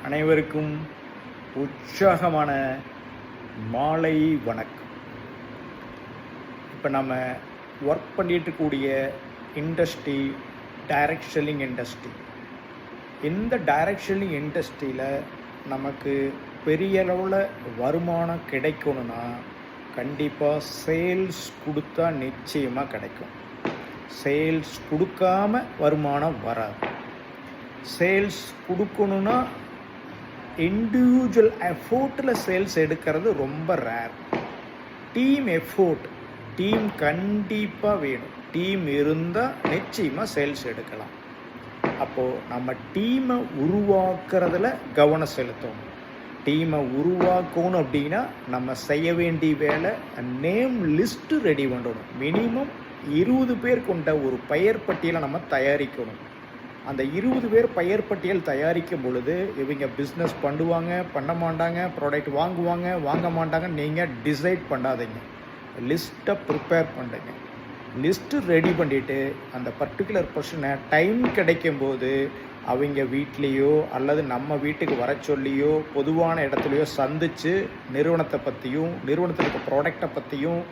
அனைவருக்கும் உற்சாகமான மாலை வணக்கம். இப்போ நம்ம ஒர்க் பண்ணிட்டு இருக்கக்கூடிய இண்டஸ்ட்ரி டைரக்ட் செல்லிங் இண்டஸ்ட்ரி. இந்த டைரக்ட் செல்லிங் இண்டஸ்ட்ரியில் நமக்கு பெரிய அளவில் வருமானம் கிடைக்கணும்னா கண்டிப்பாக சேல்ஸ் கொடுத்தா நிச்சயமாக கிடைக்கும். சேல்ஸ் கொடுக்காம வருமானம் வராது. சேல்ஸ் கொடுக்கணுன்னா இண்டிவிஜுவல் எஃபோர்ட்டில் சேல்ஸ் எடுக்கிறது ரொம்ப ரேர். டீம் எஃபோர்ட், டீம் கண்டிப்பாக வேணும். டீம் இருந்தால் நிச்சயமாக சேல்ஸ் எடுக்கலாம். அப்போது நம்ம டீமை உருவாக்குறதுல கவனம் செலுத்தணும். டீமை உருவாக்கணும் அப்படின்னா நம்ம செய்ய வேண்டிய வேலை நேம் லிஸ்ட்டு ரெடி பண்ணணும். மினிமம் 20 பேர் கொண்ட ஒரு பெயர் பட்டியலை நம்ம தயாரிக்கணும். அந்த 20 பேர் பெயர் பட்டியல் தயாரிக்கும் பொழுது இவங்க பிஸ்னஸ் பண்ணுவாங்க, பண்ண மாட்டாங்க, ப்ராடக்ட் வாங்குவாங்க, வாங்க மாட்டாங்க, நீங்கள் டிசைட் பண்ணாதீங்க. லிஸ்ட்டை ப்ரிப்பேர் பண்ணுங்க. லிஸ்ட்டு ரெடி பண்ணிவிட்டு அந்த பர்டிகுலர் பர்சனை டைம் கிடைக்கும்போது அவங்க வீட்லேயோ அல்லது நம்ம வீட்டுக்கு வர சொல்லியோ பொதுவான இடத்துலையோ சந்தித்து நிறுவனத்தை பற்றியும், நிறுவனத்தில் இருக்க ப்ராடக்டை பற்றியும்,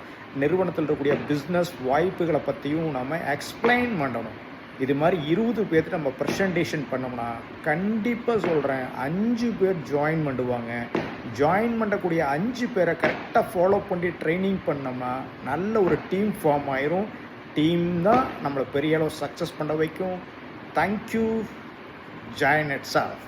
நிறுவனத்தில் இருக்கக்கூடிய பிஸ்னஸ் வாய்ப்புகளை பற்றியும் நம்ம எக்ஸ்பிளைன் பண்ணணும். இது மாதிரி 20 பேர்த்து நம்ம ப்ரெசன்டேஷன் பண்ணோம்னா கண்டிப்பாக சொல்கிறேன் 5 பேர் ஜாயின் பண்ணுவாங்க. ஜாயின் பண்ணக்கூடிய 5 பேரை கரெக்டாக ஃபாலோ பண்ணி ட்ரைனிங் பண்ணோம்னா நல்ல ஒரு டீம் ஃபார்ம் ஆயிரும். டீம் தான் நம்மளை பெரிய அளவு சக்ஸஸ் பண்ண வைக்கும். தேங்க்யூ. Join it's of.